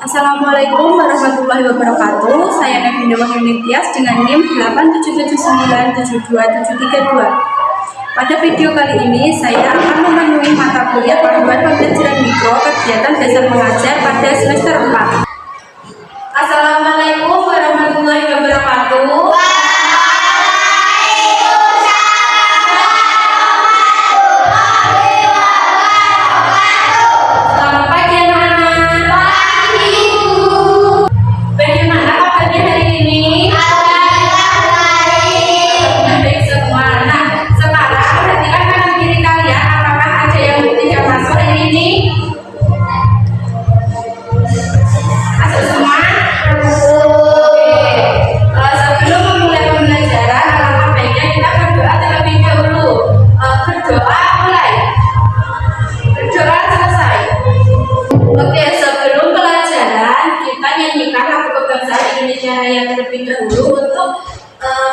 Assalamualaikum warahmatullahi wabarakatuh. Saya Nevinda Wahyuni Tias dengan NIM 877972732. Pada video kali ini saya akan memenuhi mata kuliah panduan pembelajaran mikro kegiatan dasar mengajar pada semester 4. Assalamualaikum warahmatullahi wabarakatuh. Yang terlebih dahulu untuk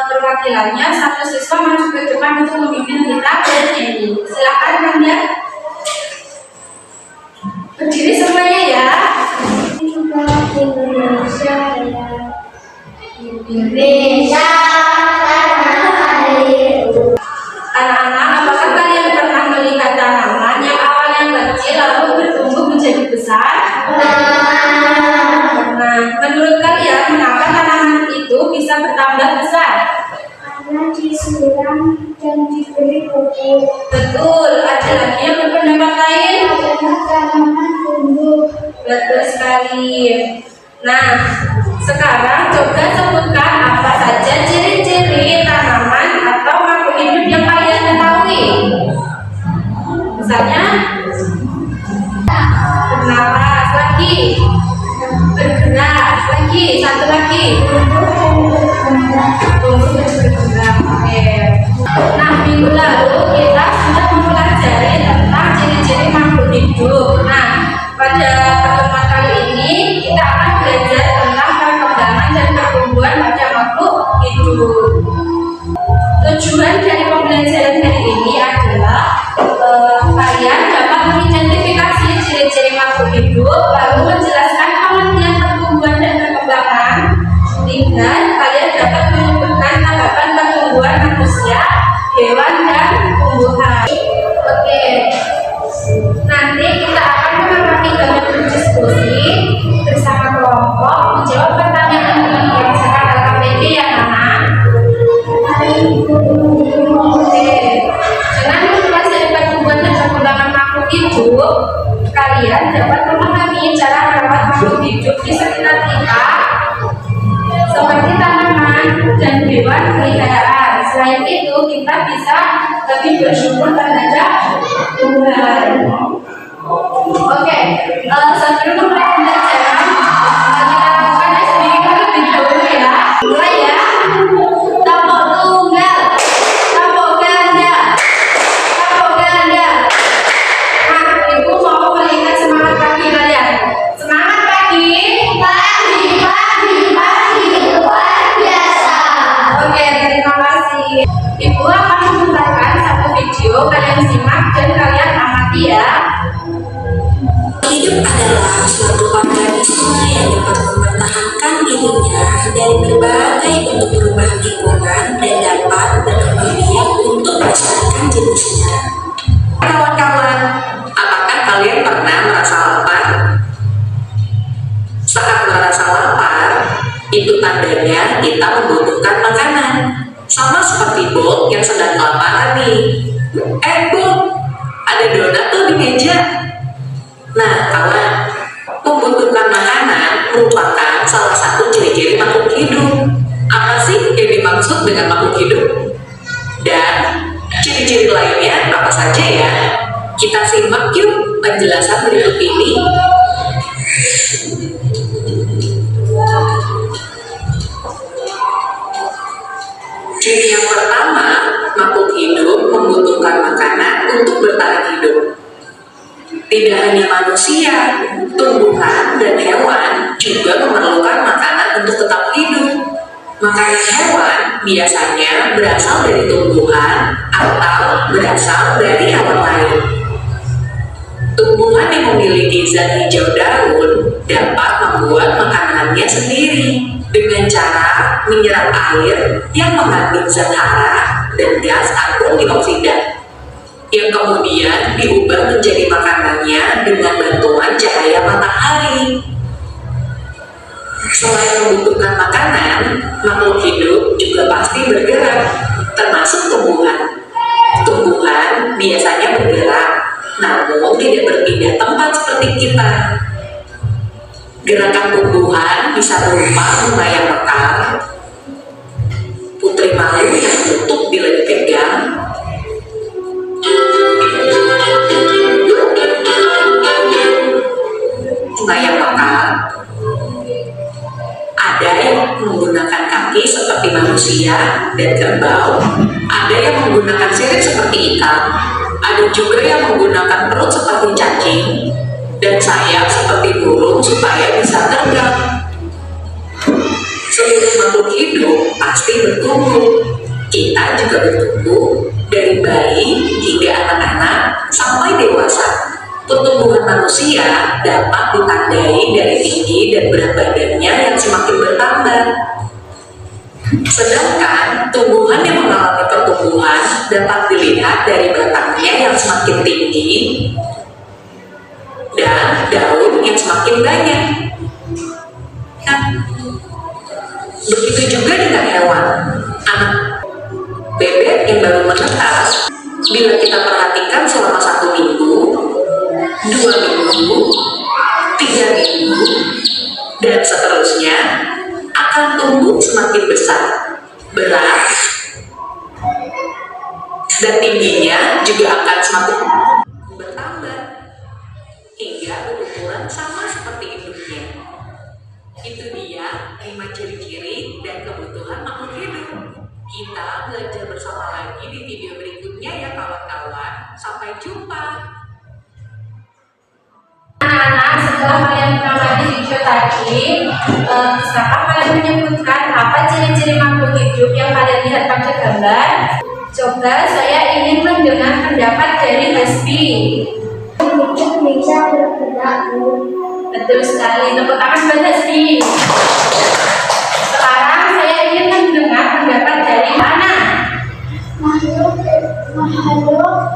perwakilannya satu siswa maju ke depan untuk memimpin kita bernyanyi. Silakan Kanda berdiri semuanya ya. Indonesia. Anak-anak, apakah kalian pernah melihat tanaman yang awalnya kecil lalu bertumbuh menjadi besar? Menurut kalian mengapa tanaman itu bisa bertambah besar? Karena disiram dan diberi pupuk. Betul. Ada lagi yang berpendapat lain? Karena tanaman tumbuh. Betul sekali. Nah, sekarang coba sebutkan apa saja ciri-ciri tanaman atau makhluk hidup yang kalian ketahui. Misalnya bernapas, lagi bergerak, lagi satu lagi tumbuh bergerak. Oke. Nah, minggu lalu kita sudah mempelajari tentang ciri-ciri makhluk hidup. Nah, pada pertemuan kali ini kita akan belajar tentang perkembangan dan pertumbuhan pada makhluk hidup. Tujuan dari pembelajaran hari ini adalah kalian dapat mengidentifikasi ciri-ciri makhluk hidup, lalu menjelaskan pengertian pertumbuhan dan perkembangan, dan kalian dapat menyebutkan tanggapan pertumbuhan manusia, hewan, dan tumbuhan. Oke, nanti kita akan mengamati gambar berdiskusi bersama kelompok, menjawab pertanyaan dengan berdasarkan LKPD ya anak. Oke, dengan mempelajari pertumbuhan dan perkembangan makhluk hidup, kalian dapat memahami cara merawat makhluk hidup di sekitar kita seperti tanaman dan hewan peliharaan. Selain itu, kita bisa lebih bersyukur terhadap Tuhan. Oke, sebelum memulai pembelajaran, kita lakukan SBK lebih dahulu ya. Mulai ya. Tampuk tunggal, tampuk ganda, tampuk ganda. Nah, ibu mau melihat semangat pagi kalian. Semangat pagi. Luar biasa. Oke, terima kasih. Ibu akan memutarkan satu video, kalian simak dan kalian amati ya. Hidup adalah suatu organisme yang dapat mempertahankan dirinya dari berbagai bentuk perubahan lingkungan dan dapat berkembang biak untuk melestarikan jenisnya. Kawan-kawan, apakah kalian pernah merasa lapar? Saat merasa lapar, itu tandanya kita membutuhkan makanan. Sama seperti Bolt yang sedang kelaparan nih. Bolt, ada donat tuh di meja. Nah, kawan, membutuhkan makanan merupakan salah satu ciri-ciri makhluk hidup. Apa sih yang dimaksud dengan makhluk hidup? Dan ciri-ciri lainnya apa saja ya? Kita simak yuk penjelasan berikut ini. Ciri yang pertama, makhluk hidup membutuhkan makanan untuk bertahan hidup. Tidak hanya manusia, tumbuhan dan hewan juga memerlukan makanan untuk tetap hidup. Makanan hewan biasanya berasal dari tumbuhan atau berasal dari hewan lain. Tumbuhan yang memiliki zat hijau daun dapat membuat makanannya sendiri dengan cara menyerap air yang mengandung zat hara dan gas karbon dioksida yang kemudian diubah menjadi makanannya dengan bantuan cahaya matahari. Selain membutuhkan makanan, makhluk hidup juga pasti bergerak, termasuk tumbuhan. Tumbuhan biasanya bergerak, namun tidak berpindah tempat seperti kita. Gerakan tumbuhan bisa berupa bunga yang mekar, putri malu yang menutup bila dipegang, bunga yang mekar. Ada yang menggunakan kaki seperti manusia dan kerbau, ada yang menggunakan sirip seperti ikan, ada juga yang menggunakan perut seperti cacing, dan sayap seperti burung supaya bisa terbang. Seluruh makhluk hidup pasti bertumbuh. Kita juga bertumbuh dari bayi hingga anak-anak sampai dewasa. Pertumbuhan manusia dapat ditandai dari tinggi dan berat badannya yang semakin bertambah. Sedangkan tumbuhan yang mengalami pertumbuhan dapat dilihat dari batangnya yang semakin tinggi dan daun yang semakin banyak. Nah, begitu juga dengan hewan. Anak bebek yang baru menetas, bila kita perhatikan selama 1 minggu, 2 minggu, 3 minggu, dan seterusnya, akan tumbuh semakin besar, berat, dan tingginya juga akan semakin bertambah hingga berukuran sama seperti induknya. Itu dia 5 ciri-ciri dan kebutuhan makhluk hidup. Kita belajar bersama lagi di video berikutnya ya kawan-kawan. Sampai jumpa. Anak-anak, setelah kalian mengamati video tadi, bisakah kalian menyebutkan apa ciri-ciri makhluk hidup yang kalian lihat pada gambar? Coba saya ingin mendengar pendapat dari Hasbi. Hidup bisa bergerak, Bu. Betul sekali, tepuk tangan buat Hasbi. Sekarang saya ingin mendengar pendapat dari Ana. Makhluk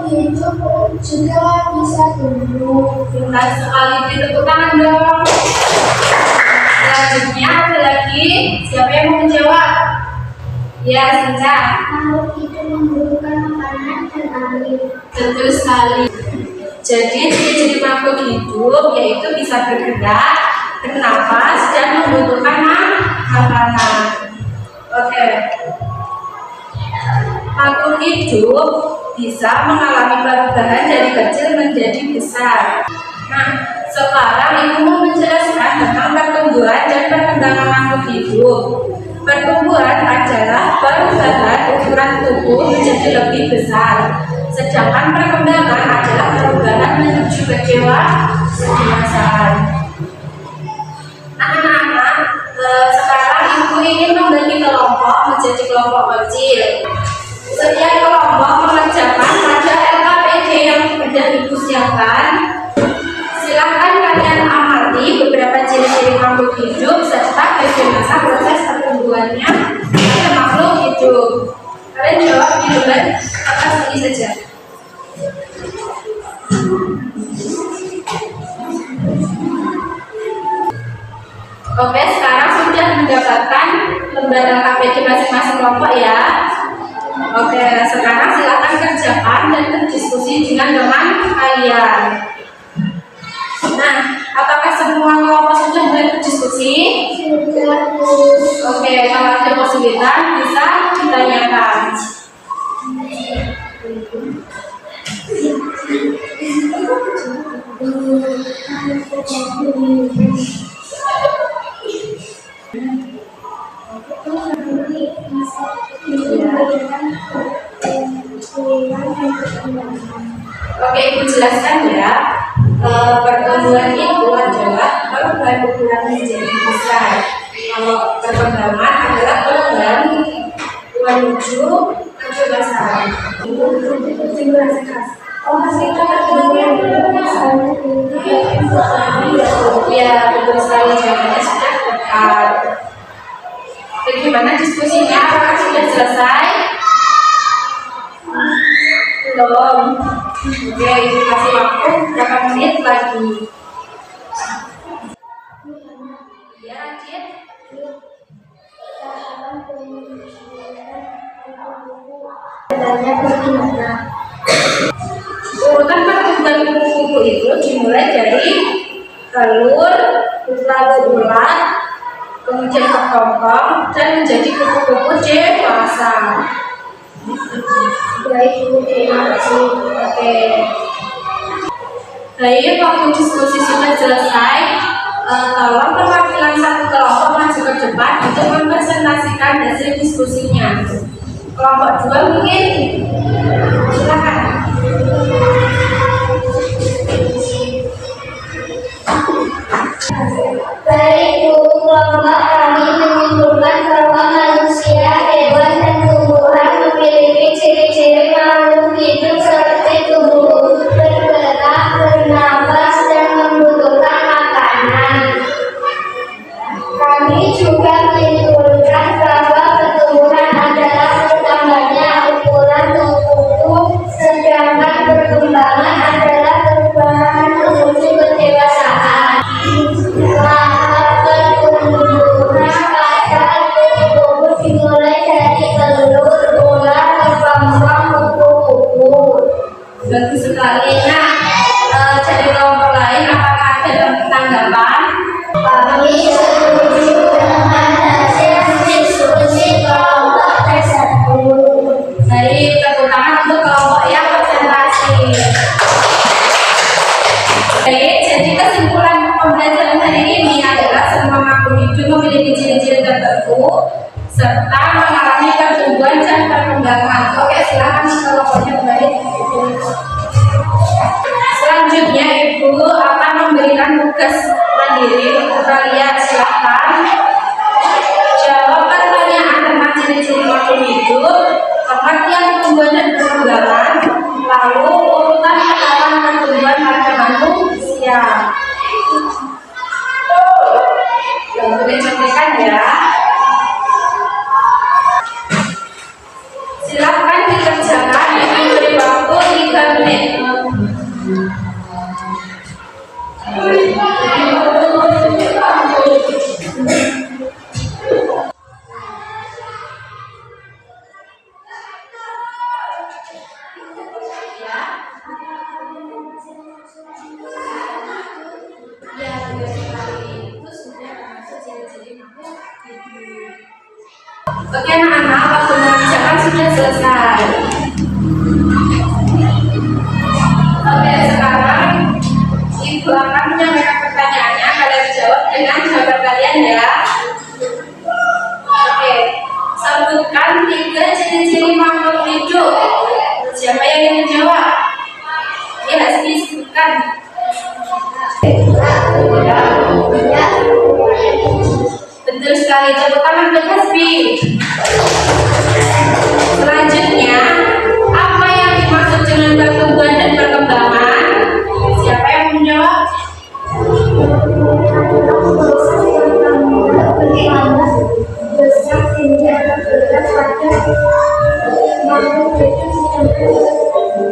hidup juga bisa tumbuh. Pintar sekali, tepuk tangan dong. Selanjutnya ada lagi, siapa yang mau menjawab? Ya, Sinca. Makhluk hidup membutuhkan makanan dan air. Betul sekali. Jadi ciri-ciri makhluk hidup yaitu bisa bergerak, bernafas, dan membutuhkan makanan. Oke. Makhluk hidup bisa mengalami perubahan dari kecil menjadi besar. Nah, sekarang Ibu mau menjelaskan tentang pertumbuhan dan perkembangan makhluk hidup. Pertumbuhan adalah perubahan ukuran tubuh menjadi lebih besar, sedangkan perkembangan adalah perubahan menuju kedewasaan. Anak-anak, sekarang Ibu ingin membagi kelompok menjadi kelompok kecil. Setiap kelompok mengerjakan pada LKPD yang sudah Ibu siapkan. Silahkan kalian amati beberapa ciri-ciri makhluk hidup serta bagaimana proses pertumbuhannya pada makhluk hidup. Kalian jawab di depan atas ini saja. Oke, sekarang sudah mendapatkan lembar LKPD masing-masing kelompok ya. Oke, sekarang silakan kerjakan dan berdiskusi dengan teman kalian. Nah, apakah semua kelompok sudah mulai berdiskusi? Sudah, Bu. Oke, kalau ada kesulitan bisa ditanyakan. Oke, Ibu jelaskan ya. Pertumbuhan itu adalah perubahan ukuran menjadi besar. Kalau perkembangan adalah perubahan menuju kedewasaan. Oh, hasilnya pertumbuhan besar. Ya, betul sekali, jawabannya sudah tepat. Bagaimana diskusinya? Apakah sudah selesai? Belum. Oke, ibu kasih waktu berapa menit lagi? Ya, Cid. Banyak bagaimana? Urutan pertumbuhan kupu-kupu itu dimulai dari telur, lalu ulat, kemudian kepompong, dan menjadi kupu-kupu dewasa. Baik, Bu, terima kasih. Oke. Baik, waktu diskusi sudah selesai. Tolong perwakilan satu kelompok maju ke depan untuk mempresentasikan hasil diskusinya. Kelompok 2 mungkin, silakan. Baik, Bu, kelompok kami menyimpulkan bahwa manusia, hewan, dan tumbuhan memiliki ciri-ciri makhluk hidup seperti tubuh, bergerak, bernapas, dan membutuhkan makanan. Kami juga menyimpulkan bahwa pertumbuhan adalah bertambahnya ukuran tubuh, sedangkan perkembangan adalah perubahan menuju kedewasaan. Tahap pertumbuhan pada kupu-kupu dimulai dari telur, ular, kepompong, kupu-kupu. Bagus sekali. Nah, dari kelompok lain, apakah ada tanggapan? Kami setuju dengan hasil diskusi kelompok tersebut. Dari tepuk tangan untuk kelompok yang presentasi. Baik, jadi kesimpulan pembelajaran hari ini adalah semua makhluk hidup memiliki ciri-ciri tertentu serta mengalami pertumbuhan dan perkembangan. Oke, silakan kelompoknya kembali. Selanjutnya Ibu akan memberikan tugas mandiri untuk kalian. Silakan jawab pertanyaan tentang ciri-ciri makhluk hidup, pengertian pertumbuhan dan perkembangan, lalu urutan tahapan pertumbuhan pada manusia. Yang boleh contohkan ya. Silakan dikerjakan, Ibu beri waktu 3 menit. Ya, benar sekali. Itu sudah termasuk ciri-ciri makhluk hidup. Oke anak-anak, waktu mengerjakan sudah selesai. Oke, sekarang Ibu akan menyampaikan pertanyaannya. Kalian jawab dengan jawaban kalian ya. Oke, sebutkan 3 ciri-ciri makhluk hidup. Siapa yang ingin menjawab? Ya, Hasbi, sebutkan. Betul sekali, tepuk tangan untuk Hasbi. Selanjutnya, apa yang dimaksud dengan pertumbuhan dan perkembangan? Siapa yang menjawab? Bagaimana besar hingga bergerak pada makhluk hidup sedangkan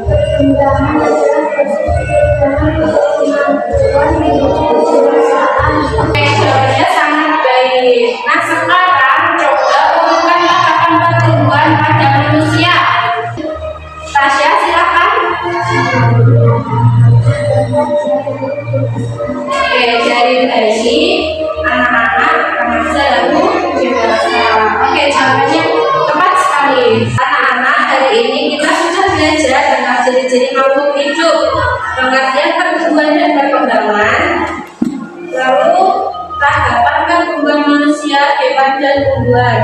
perkembangan adalah proses perubahan kemampuan menuju kedewasaan. Oke, jawabannya sangat baik. Nah, sekarang coba urutkan tahapan pertumbuhan pada manusia. Tasya, silakan. Oke, dari bayi, anak-anak, remaja, lalu dewasa. Oke, jawabannya tepat sekali. Anak-anak, hari ini kita sudah belajar tentang ciri-ciri makhluk hidup, pengertian pertumbuhan dan perkembangan, lalu tahapan pertumbuhan manusia, hewan, dan tumbuhan.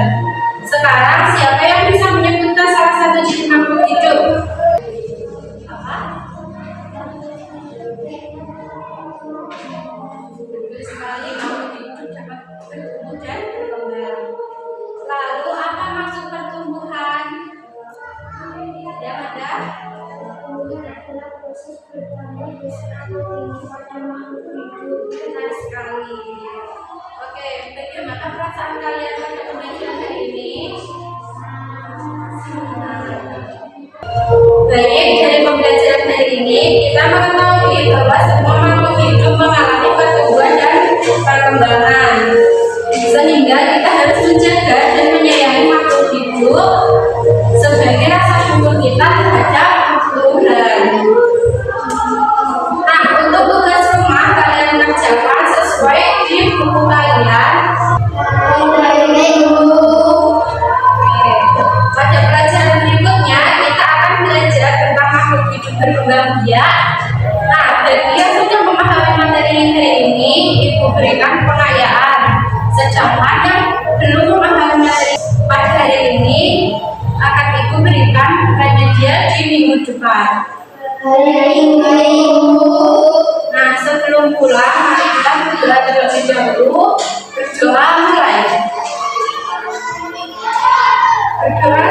Sekarang siapa yang bisa menyebutkan salah satu ciri makhluk hidup? Apa? Betul sekali, makhluk hidup dapat bertumbuh dan berkembang. Lalu apa maksud pertumbuhan? Yang ada? Pertumbuhan adalah proses bertambah tinggi pada makhluk hidup. Benar sekali. Oke, bagaimana perasaan kalian pada pembelajaran hari ini? Baik, dari pembelajaran hari ini kita mengetahui bahwa semua makhluk hidup mengalami pertumbuhan dan perkembangan. Sehingga kita harus menjaga dan menyayangi makhluk hidup sebagai rasa syukur kita terhadap Tuhan. Nah, untuk tugas rumah kalian kerjakan sesuai di buku kalian. Pada pelajaran berikutnya kita akan belajar tentang makhluk hidup berkembang biak. Nah, bagi yang sudah memahami materi hari ini, Ibu berikan pengayaan. Sedangkan yang belum memahami materi pada hari ini, akan Ibu berikan remedial di minggu depan. Nah, sebelum pulang, mari kita berdoa terlebih dahulu. Berdoa mulai. Berdoa